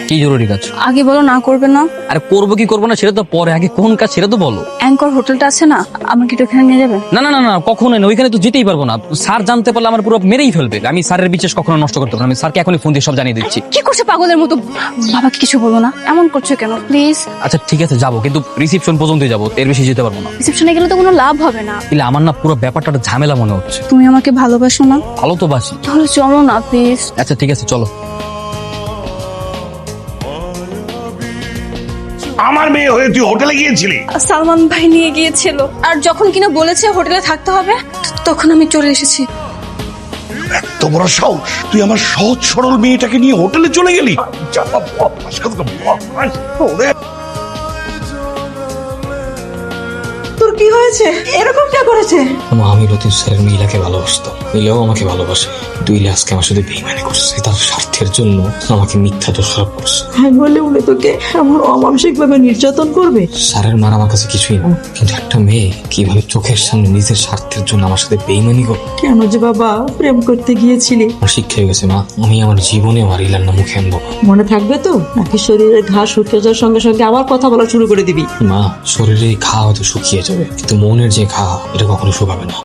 কি জরুরি কাজ? আগে বলো না করবে না। আরে করবো কি করবো না সেটা তো পরে, আগে কোন কাজ সেটা তো বলো। অ্যাঙ্কর হোটেলটা আছে না, আমাকে একটু এখানে নিয়ে যাবে? না না না না, কখনোই না, ওইখানে তো যেতেই পারবো না। স্যার জানতে পারলে আমার পুরো মেরেই ফেলবে। আমি স্যারের বিশেষ কখনো নষ্ট করতে পারবো না। আমি স্যারকে এখনই ফোন দিয়ে সব জানিয়ে দিচ্ছি। কি করছে পাগলের মতো? বাবাকে কিছু বলো না, এমন করছো কেন প্লিজ? আচ্ছা ঠিক আছে যাবো, কিন্তু রিসিপশন পর্যন্তই যাবো, এর বেশি যেতে পারবো না। রিসেপশনে গেলে তো কোনো লাভ হবে না। তাহলে আমার না পুরো ব্যাপারটা একটা ঝামেলা মনে হচ্ছে। তুমি আমাকে ভালোবাসো না? ভালো তো বাসি। তাহলে চলো না প্লিজ। আচ্ছা ঠিক আছে চলো। আমার মেয়ে হয়ে তুই হোটেলে গিয়েছিলি? সালমান ভাই নিয়ে গিয়েছিল, আর যখন কিনা বলেছে হোটেলে থাকতে হবে তখন আমি চলে এসেছি। এত বড় সাহস, তুই আমার সহজ সরল মেয়েটাকে নিয়ে হোটেলে চলে গেলি? তোর কি হয়েছে? এরকম কে করেছে? আমি লতিফ স্যারের মিলাকে ভালোবাসতাম, মিলেও আমাকে ভালোবাসে। দুই আজকে আমার সাথে বেইমানি করছে, তার স্বার্থের জন্য আমাকে মিথ্যা দোষারোপ করছে। আমি বললে উনি তোকে এমন অমানসিক ভাবে নির্যাতন করবে? স্যারের মার আমার কাছে কিছুই না, কিন্তু একটা মেয়ে কিভাবে চোখের সামনে নিজের স্বার্থের জন্য আমার সাথে বেইমানি করবে? কেন যে বাবা প্রেম করতে গিয়েছিলি? আমার শিক্ষা হয়ে গেছে মা, আমি আমার জীবনে আমার ইলার না মুখে আনবো না। মনে থাকবে তো, নাকি শরীরের ঘা শুকিয়ে যাওয়ার সঙ্গে সঙ্গে আবার কথা বলা শুরু করে দিবি? মা, শরীরে ঘা হয়তো শুকিয়ে যাবে, কিন্তু মনের যে ঘা এটা কখনো শুকাবে না।